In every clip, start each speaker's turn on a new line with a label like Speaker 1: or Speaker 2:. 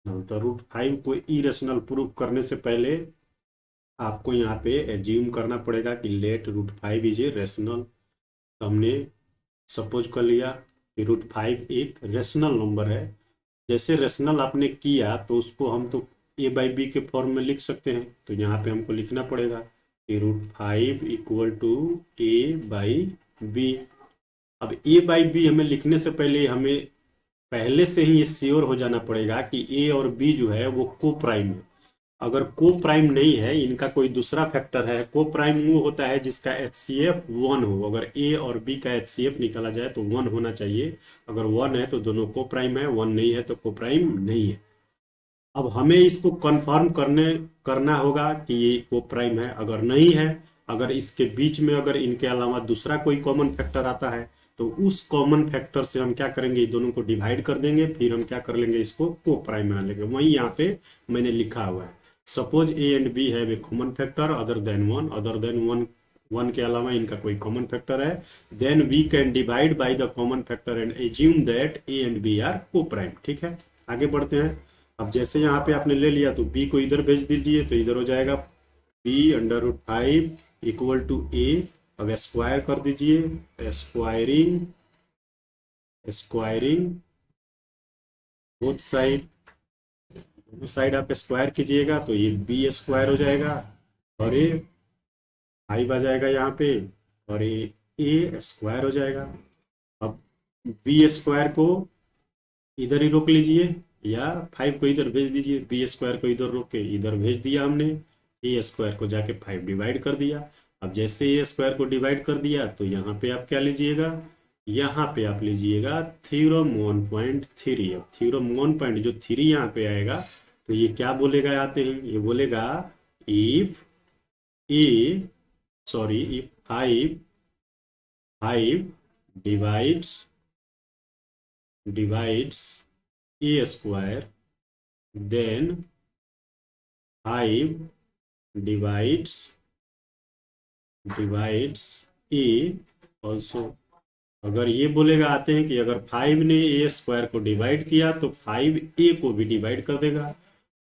Speaker 1: तो root five को irrational proof करने से पहले आपको यहाँ पे एज्यूम करना पड़ेगा कि let root five is a rational. तो हमने सपोज कर लिया कि रूट फाइव एक रेशनल नंबर है। जैसे रेशनल आपने किया तो उसको हम तो ए बाई बी के फॉर्म में लिख सकते हैं। तो यहाँ पे हमको लिखना पड़ेगा कि root five equal to A by B. अब ए बाई बी हमें लिखने से पहले हमें पहले से ही ये श्योर हो जाना पड़ेगा कि ए और बी जो है वो को प्राइम है। अगर को प्राइम नहीं है, इनका कोई दूसरा फैक्टर है, को प्राइम वो होता है जिसका एच सी एफ वन हो। अगर ए और बी का एच सी एफ निकाला जाए तो वन होना चाहिए। अगर वन है तो दोनों को प्राइम है, वन नहीं है तो को प्राइम नहीं है। अब हमें इसको कंफर्म करना होगा कि ये को प्राइम है। अगर नहीं है, अगर इसके बीच में अगर इनके अलावा दूसरा कोई कॉमन फैक्टर आता है तो उस कॉमन फैक्टर से हम क्या करेंगे, दोनों को डिवाइड कर देंगे, फिर हम क्या कर लेंगे, इसको को प्राइम बना लेंगे। वही यहाँ पे मैंने लिखा हुआ है। Suppose A and B have a common factor other than one, other than one, one के अलावा इनका कोई कॉमन फैक्टर है, then we can divide by the common factor and assume that A and B are coprime. ठीक है, आगे बढ़ते हैं। अब जैसे यहाँ पे आपने ले लिया तो b को इधर भेज दीजिए, तो इधर हो जाएगा b under root five equal to a। अब स्क्वायर कर दीजिए, स्क्वायरिंग स्क्वायरिंग बोथ साइड, दोनों साइड आप स्क्वायर कीजिएगा तो ये बी स्क्वायर हो जाएगा और ये फाइव आ जाएगा यहाँ पे, और ये ए स्क्वायर हो जाएगा। अब बी स्क्वायर को इधर ही रोक लीजिए या फाइव को इधर भेज दीजिए। बी स्क्वायर को इधर रोक के इधर भेज दिया हमने, ए स्क्वायर को जाके फाइव डिवाइड कर दिया। अब जैसे ए स्क्वायर को डिवाइड कर दिया तो यहाँ पे आप क्या लीजिएगा, यहाँ पे आप लीजिएगा थ्योरम 1.3। अब थ्योरम 1 जो थ्री यहाँ पे आएगा तो ये क्या बोलेगा, आते हैं ये बोलेगा if A sorry if five five divides divides A square then five divides divides A also. अगर ये बोलेगा, आते हैं कि अगर फाइव ने ए स्क्वायर को डिवाइड किया तो फाइव ए को भी डिवाइड कर देगा।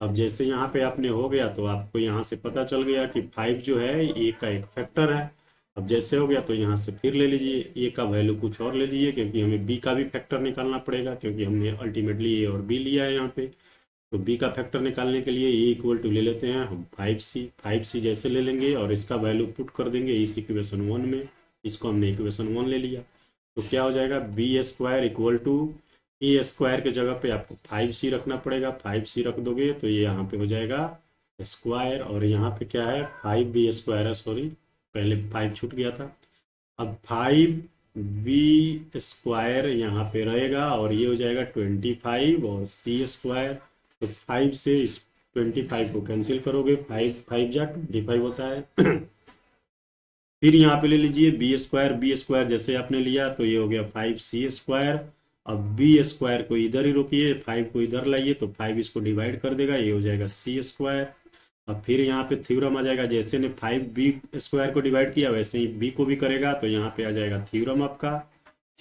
Speaker 1: अब जैसे यहाँ पे आपने हो गया तो आपको यहाँ से पता चल गया कि फाइव जो है ए का एक फैक्टर है। अब जैसे हो गया तो यहाँ से फिर ले लीजिए, ए का वैल्यू कुछ और ले लीजिए क्योंकि हमें बी का भी फैक्टर निकालना पड़ेगा, क्योंकि हमने अल्टीमेटली ए और बी लिया है यहाँ पे। तो बी का फैक्टर निकालने के लिए ए इक्वल टू ले लेते हैं हम 5c। 5c जैसे ले लेंगे और इसका वैल्यू पुट कर देंगे इस इक्वेशन वन में। इसको हमने इक्वेशन वन ले लिया तो क्या हो जाएगा, B square equal to A square के जगह पे आपको 5c रखना पड़ेगा। 5c रख दोगे तो ये यहाँ पे हो जाएगा स्क्वायर, और यहाँ पे क्या है, 5b स्क्वायर है, सॉरी पहले 5 छूट गया था। अब 5b स्क्वायर यहाँ पे रहेगा और ये हो जाएगा 25 और c स्क्वायर। तो 5 से इस 25 को कैंसिल करोगे, 5 5 जा 25 होता है। फिर यहाँ पे ले लीजिए बी स्क्वायर जैसे आपने लिया तो ये हो गया 5c स्क्वायर। अब बी स्क्वायर को इधर ही रोकिए, 5 को इधर लाइए तो 5 इसको डिवाइड कर देगा, ये हो जाएगा c स्क्वायर। अब फिर यहाँ पे थ्योरम आ जाएगा, जैसे ने 5b स्क्वायर को डिवाइड किया वैसे ही b को भी करेगा, तो यहाँ पे आ जाएगा थ्योरम आपका।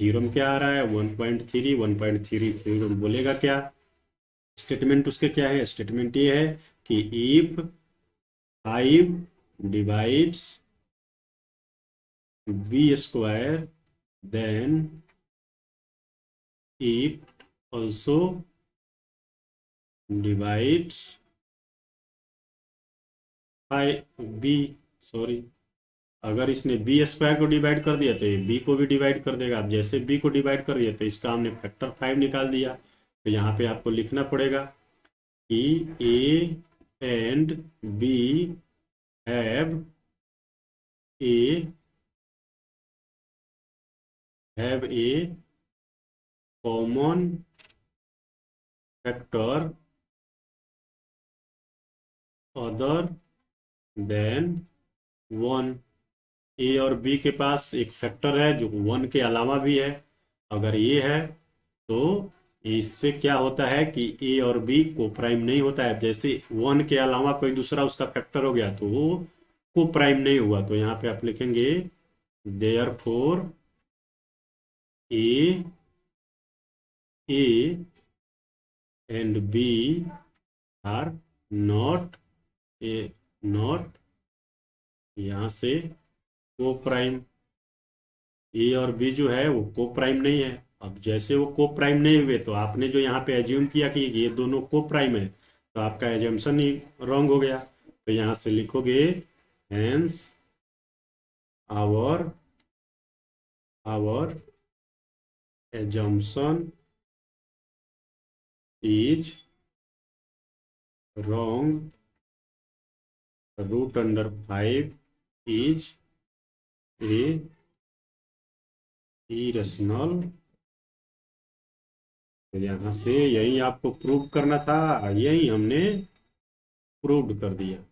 Speaker 1: थ्योरम क्या आ रहा है, 1.3। 1.3 थ्योरम बोलेगा क्या, स्टेटमेंट उसके क्या है, स्टेटमेंट ये है कि if 5 divides B square then if also divides 5b, sorry अगर इसने बी स्क्वायर को डिवाइड कर दिया तो ये बी को भी डिवाइड कर देगा। अब जैसे बी को डिवाइड कर दिया तो इसका हमने फैक्टर 5 निकाल दिया। तो यहाँ पे आपको लिखना पड़ेगा कि A and B have a common factor other than one. A और बी के पास एक फैक्टर है जो वन के अलावा भी है। अगर ये है तो इससे क्या होता है कि ए और बी को प्राइम नहीं होता है। जैसे वन के अलावा कोई दूसरा उसका फैक्टर हो गया तो वो को प्राइम नहीं हुआ। तो यहाँ पे आप लिखेंगे therefore A A and B are not A not यहाँ से को प्राइम। ए और बी जो है वो को प्राइम नहीं है। अब जैसे वो को प्राइम नहीं हुए तो आपने जो यहाँ पे एज्यूम किया कि ये दोनों को प्राइम है, तो आपका एजम्पशन ही रॉन्ग हो गया। तो यहाँ से लिखोगे hence our our assumption is wrong, root under 5 is a irrational. तो यहाँ से यही आपको प्रूव करना था, यही हमने प्रूव कर दिया।